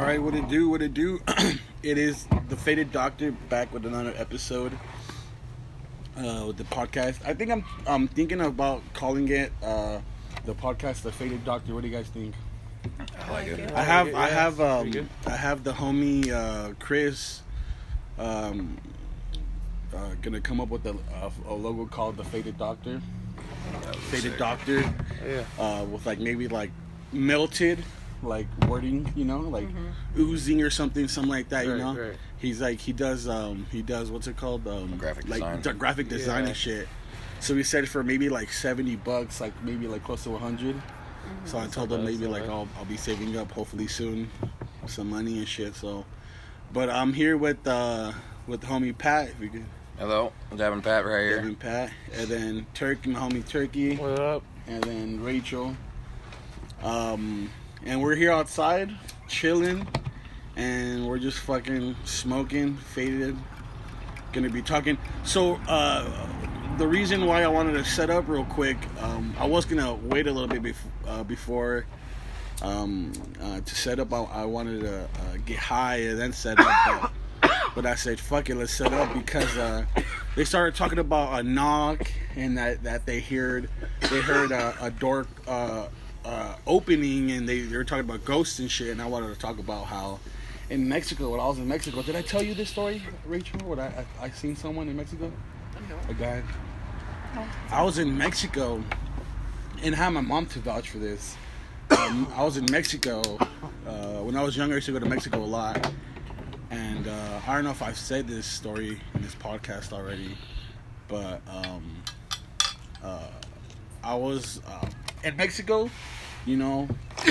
All right, what it do? What it do? It is the Faded Doctor back with another episode with the podcast. I think I'm thinking about calling it the podcast the Faded Doctor. What do you guys think? I like it. I have the homie Chris gonna come up with a logo called the Faded Doctor. Faded Doctor. Yeah. With like maybe like melted like wording, you know, like oozing or something like that, you know. Right. He's like he does what's it called? Graphic like design. graphic design and shit. So we said for maybe like $70, like maybe like close to 100. So I told him maybe like I'll be saving up hopefully soon some money and shit. So, but I'm here with homie Pat. If we could. Hello, Devin Patt right here. Devin Pat, and then Turkey, my homie Turkey. What up? And then Rachel. And we're here outside, chilling, and we're just fucking smoking, faded. Gonna be talking. So, the reason why I wanted to set up real quick, I was gonna wait a little bit before to set up. I wanted to get high and then set up, but I said, fuck it, let's set up because they started talking about a knock and that they heard a door opening and they were talking about ghosts and shit, and I wanted to talk about how in Mexico, when I was in Mexico, did I tell you this story, Rachel? When I seen someone in Mexico? No. A guy. No. I was in Mexico and I had my mom to vouch for this. I was in Mexico when I was younger. I used to go to Mexico a lot, and I don't know if I've said this story in this podcast already, but I was in Mexico. You know,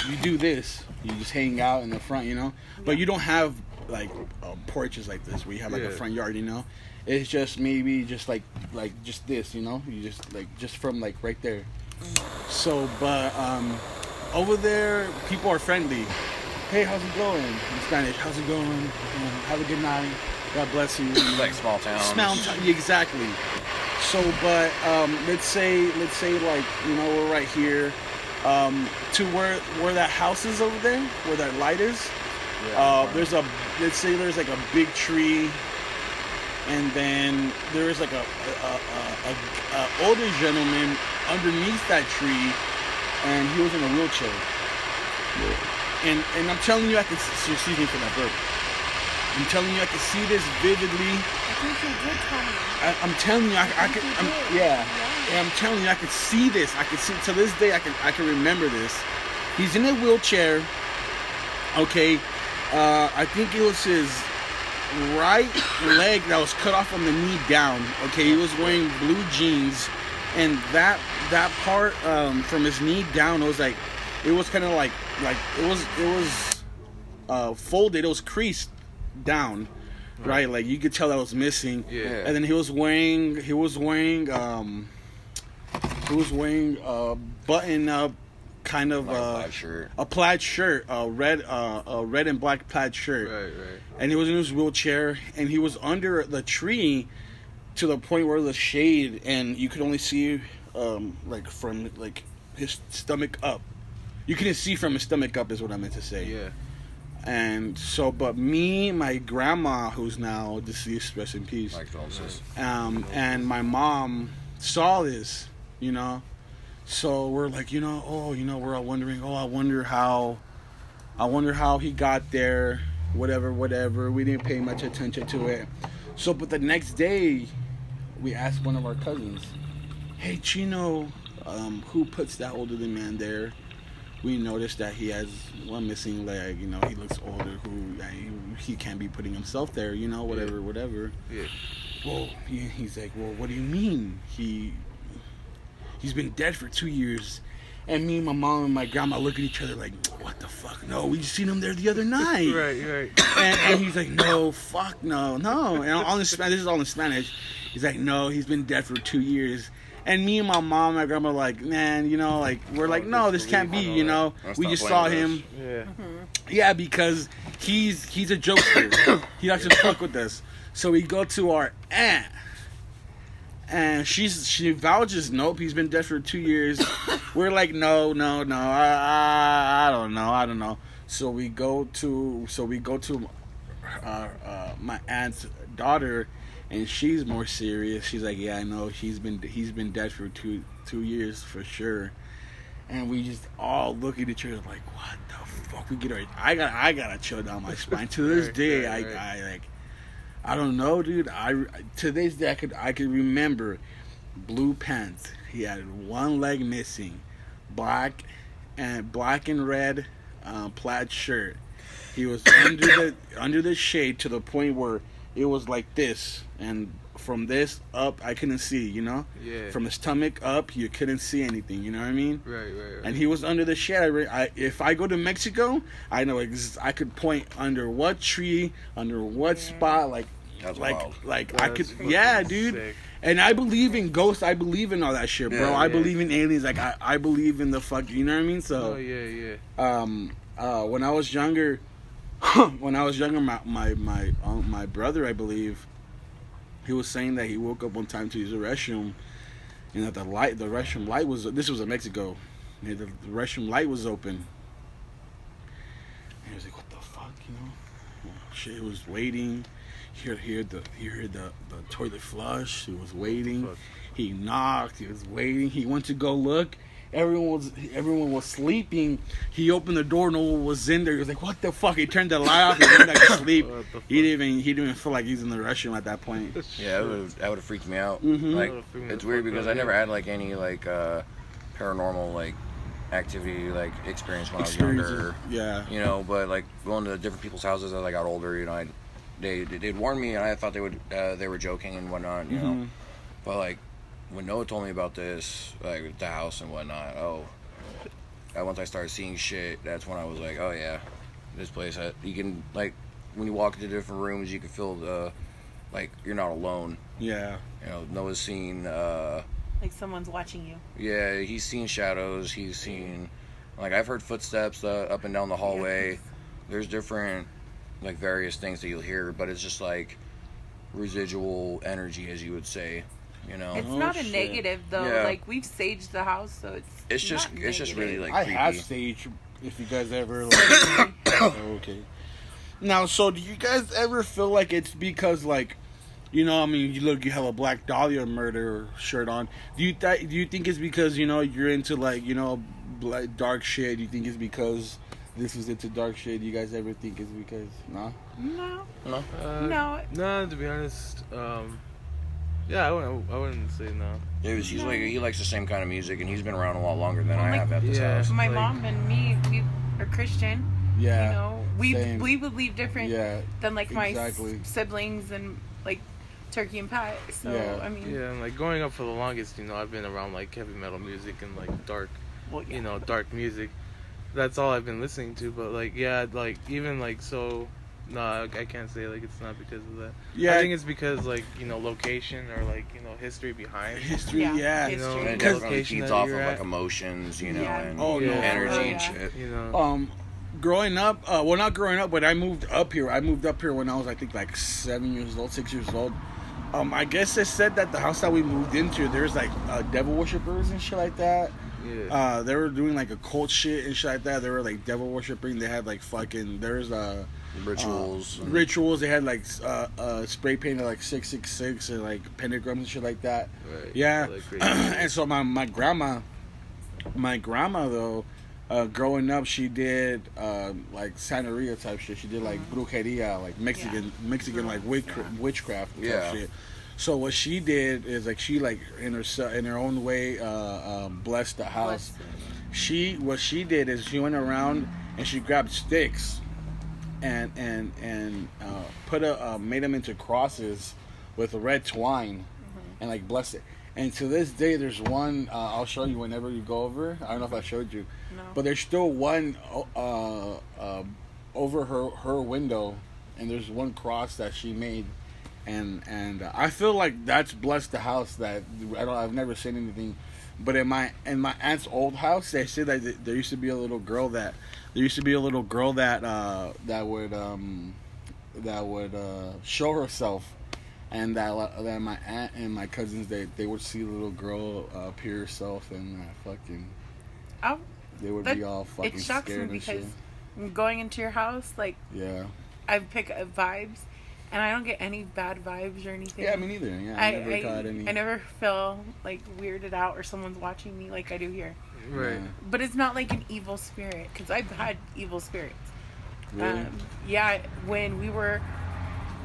you do this. You just hang out in the front, you know. But you don't have like porches like this where you have like a front yard, you know. It's just maybe just like just this, you know. You just like just from like right there. So, but over there, people are friendly. Hey, how's it going? In Spanish, how's it going? Have a good night. God bless you. Like small towns. Exactly. So, but let's say like, you know, we're right here. To where that house is over there, where that light is. There's let's say there's like a big tree, and then there's like a older gentleman underneath that tree, and he was in a wheelchair. And I'm telling you, I can excuse me for that burp. I'm telling you, I can see this vividly. I think you did tell me. I'm telling you, I'm telling you, I could see this. I could see to this day. I can remember this. He's in a wheelchair. Okay, I think it was his right leg that was cut off from the knee down. Okay, he was wearing blue jeans, and that part from his knee down, it was kind of like it was folded. It was creased down. Right, like you could tell that was missing. Yeah. And then he was wearing a button-up kind of like a plaid shirt, a red and black plaid shirt. Right. And he was in his wheelchair, and he was under the tree to the point where the shade, and you could only see like from like his stomach up. You couldn't see from his stomach up, is what I meant to say. Yeah. And so, but me, my grandma, who's now deceased, rest in peace, and my mom saw this, you know. So we're like, you know, we're all wondering, I wonder how he got there, whatever. We didn't pay much attention to it. So, but the next day, we asked one of our cousins, hey, Chino, who puts that older man there? We noticed that he has one missing leg, you know, he looks older, he can't be putting himself there, you know, whatever. Yeah. Well, he's like, well, what do you mean? He's been dead for 2 years. And me and my mom and my grandma look at each other like, what the fuck? No, we just seen him there the other night. Right. And he's like, no, fuck, no. And this is all in Spanish. He's like, no, he's been dead for 2 years. And me and my mom and my grandma are like, man, you know, like, we're like, no, this can't be, you know. We just saw him. Yeah. Yeah, because he's a jokester. He likes to fuck with us. So we go to our aunt. And she vouches, nope, he's been dead for 2 years. We're like, no, I don't know. So we go to my aunt's daughter, and she's more serious. She's like, yeah, I know. He's been dead for two years for sure. And we just all look at each other like, what the fuck? We get our I gotta chill down my spine. To this day, I don't know, dude. To this day I could remember blue pants. He had one leg missing, black and red plaid shirt. He was under the shade to the point where it was like this, and from this up I couldn't see, you know. Yeah. From his stomach up, you couldn't see anything. You know what I mean? Right. And he was under the shade. If I go to Mexico, I know I could point under what tree, under what spot, That's wild. I could, yeah, dude. Sick. And I believe in ghosts. I believe in all that shit, bro. Yeah, I yeah. believe in aliens. Like I believe in the fuck. You know what I mean? So, Oh yeah. when I was younger, my brother, I believe, he was saying that he woke up one time to use the restroom, and that the restroom light was. This was in Mexico. And the restroom light was open. And he was like, "What the fuck?" You know? Shit, he was waiting. He heard the toilet flush. He was waiting. Fuck. He knocked. He was waiting. He went to go look. Everyone was sleeping. He opened the door. No one was in there. He was like, "What the fuck?" He turned the light off and went back to sleep. What the fuck? He didn't even feel like he's in the restroom at that point. Yeah, that would have freaked me out. Mhm. Like, That would've freaked me it's the weird fuck because out, I never yeah. had like any like paranormal like activity like experience when I was Experiences. younger. Yeah. You know, but like going to different people's houses as I got older, you know, they'd warn me, and I thought they were joking and whatnot, you know. Mhm. But like when Noah told me about this, like the house and whatnot, once I started seeing shit, that's when I was like, oh yeah, this place. You can like when you walk into different rooms, you can feel the like you're not alone. Yeah. You know, Noah's seen. Like someone's watching you. Yeah, he's seen shadows. He's seen, like, I've heard footsteps up and down the hallway. Yes. There's different, like, various things that you'll hear, but it's just like residual energy, as you would say. You know, It's Oh, not a shit. negative though. Yeah. Like we've saged the house, so it's just not really negative. like I creepy. have stage. If you guys ever like, okay. Now, so do you guys ever feel like it's because like, you know, I mean, you have a Black Dahlia murder shirt on. Do you think it's because you know you're into like you know dark shit? Do you think it's because this was into dark shit? Do you guys ever think it's because no? No. No, No. No, to be honest, yeah, I wouldn't say no. he's like he likes the same kind of music, and he's been around a lot longer than I Like- have at this Yeah. house. My Like- mom and me, we are Christian. Yeah. You know, same. we believe different Yeah. than like my exactly. siblings and like Turkey and Pat. So Yeah. I mean, Yeah, and like growing up for the longest, you know, I've been around like heavy metal music and like dark, well, yeah. you know, dark music. That's all I've been listening to. But like, yeah, like even like so. No, I can't say like it's not because of that. Yeah. I think it's because like you know location or like you know history behind. History. Yeah. Yeah. You know, And it Because- definitely location feeds that off of you're like at. emotions, you know, Yeah. and Oh, no. energy Oh, and yeah. shit. You know. Growing up, well, not growing up, but I moved up here. I moved up here when I was, I think, like 7 years old, 6 years old. I guess it said that the house that we moved into, there's like devil worshippers and shit like that. Yeah. They were doing like occult shit and shit like that. They were like devil worshipping. They had like fucking Rituals. and- rituals. They had like spray painted like 666 and like pentagrams and shit like that. Right. Yeah. Like crazy. And so my grandma though, growing up, she did like Santeria type shit. She did like brujeria, like Mexican like witchcraft type Yeah. shit. So what she did is like she like in her own way blessed the house. What she did is she went around and she grabbed sticks and made them into crosses with red twine and like blessed it. And to this day, there's one. I'll show you whenever you go over. I don't know if I showed you, No. but there's still one over her window, and there's one cross that she made, and I feel like that's blessed the house. That I've never seen anything, but in my aunt's old house, they said that there used to be a little girl that would show herself. And that my aunt and my cousins, they would see the little girl appear herself and fucking, Oh, they would That- be all fucking it shocks me scared and because shit. going into your house, like Yeah. I pick up vibes, and I don't get any bad vibes or anything. Yeah, me neither. Yeah, I never got any. I never feel like weirded out or someone's watching me like I do here. Right. But it's not like an evil spirit, because I've had evil spirits. Really? Yeah, when we were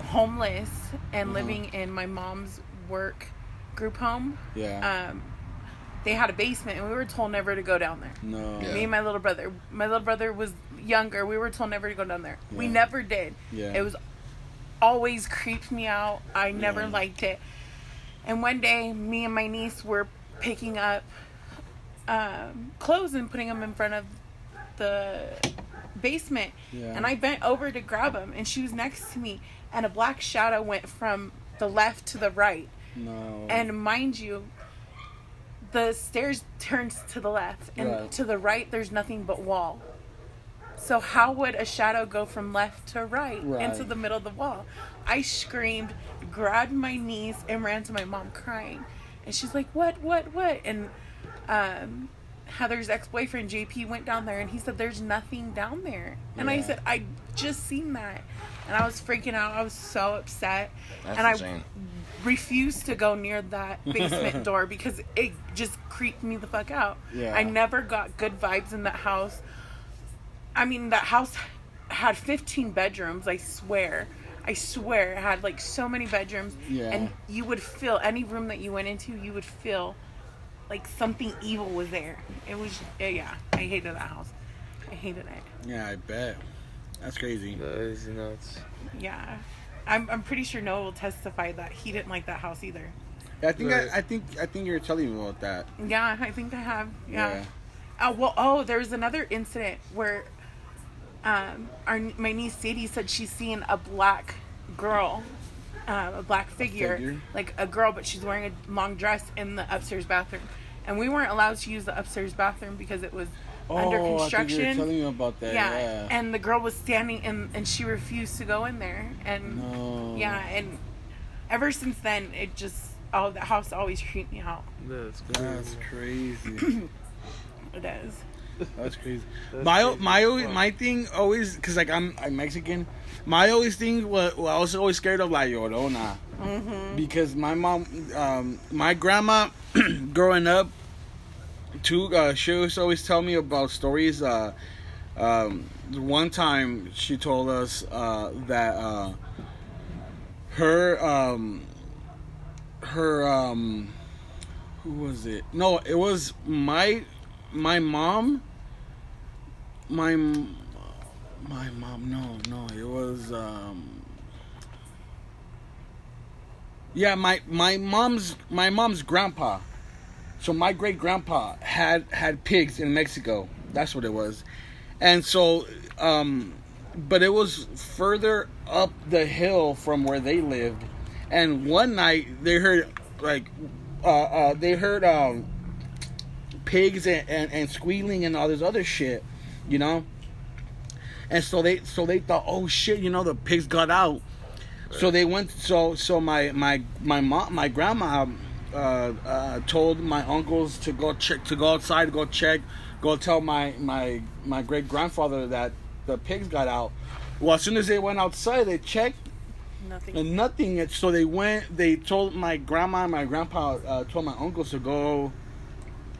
homeless and Uh-huh. living in my mom's work group home, Yeah. they had a basement, and we were told never to go down there. No. Yeah. Me and my little brother. My little brother was younger. We were told never to go down there. We Yeah. never did. Yeah. It was always creeped me out. I never Yeah. liked it. And one day, me and my niece were picking up clothes and putting them in front of the basement. Yeah. And I bent over to grab them, and she was next to me, and a black shadow went from the left to the right. No. And mind you, the stairs turns to the left, and Right. to the right there's nothing but wall. So how would a shadow go from left to right into Right. the middle of the wall? I screamed, grabbed my niece, and ran to my mom crying. And she's like, what? And Heather's ex-boyfriend JP went down there, and he said there's nothing down there. And I Yeah. said, I just seen that. And I was freaking out. I was so upset. That's and insane. I refused to go near that basement door because it just creeped me the fuck out. Yeah. I never got good vibes in that house. I mean, that house had 15 bedrooms, I swear. It had like so many bedrooms. Yeah. And you would feel, any room that you went into, you would feel like something evil was there. It was, yeah, I hated that house. I hated it. Yeah, I bet. That's crazy. That is nuts. Yeah. I'm pretty sure Noah will testify that he didn't like that house either. I think Right. I think you're telling me about that. Yeah, I think I have. Yeah. There was another incident where my niece Sadie said she's seen a black girl, a black figure, like a girl, but she's wearing a long dress in the upstairs bathroom. And we weren't allowed to use the upstairs bathroom because it was under I think construction. you were telling me about that. Yeah. And the girl was standing and she refused to go in there. And No. yeah, and ever since then, it just, the house always creeped me out. That's crazy. That's crazy. It is. That's crazy. That's My thing always, cause like I'm Mexican. My always thing was, I was always scared of La Llorona, because my mom, my grandma, growing up, she used to always tell me about stories. One time she told us that her who was it? No, it was my mom. My mom. No, it was yeah, my mom's grandpa. So my great grandpa had pigs in Mexico. That's what it was. And so but it was further up the hill from where they lived. And one night they heard pigs and squealing and all this other shit, you know. And so they thought, oh shit, you know, the pigs got out. Right. So they went. So my mom, my grandma, told my uncles to go outside, go check, go tell my great grandfather that the pigs got out. Well, as soon as they went outside, they checked. Nothing. And nothing. So they went. They told my grandma and my grandpa told my uncles to go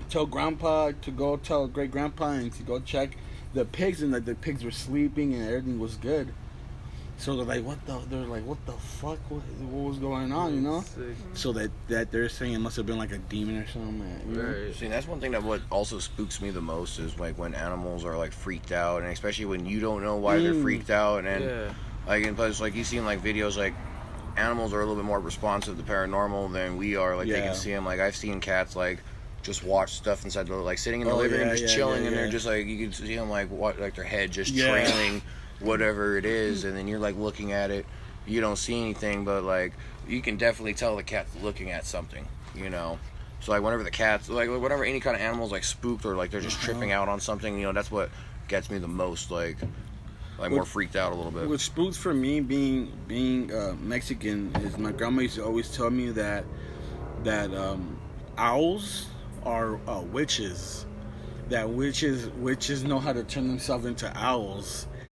tell grandpa, to go tell great grandpa, and to go check the pigs, and like the pigs were sleeping and everything was good. So they're like, what the fuck? What was going on? You know? Sick. So that they're saying it must have been like a demon or something. You know? Right. See, that's one thing that what also spooks me the most is like when animals are like freaked out, and especially when you don't know why they're freaked out, and Yeah. like in places like you see in like videos, like animals are a little bit more responsive to paranormal than we are. Like they Yeah. can see them. Like I've seen cats like just watch stuff inside the, like sitting in the living room, just chilling, and they're just like, you can see them like what, like their head just trailing whatever it is, and then you're like looking at it, you don't see anything, but like you can definitely tell the cat's looking at something, you know. So like whenever the cats, like whenever any kind of animals like spooked or like they're just tripping out on something, you know, that's what gets me the most, like more freaked out a little bit. What spooks for me being Mexican is my grandma used to always tell me that owls are witches, that witches know how to turn themselves into owls,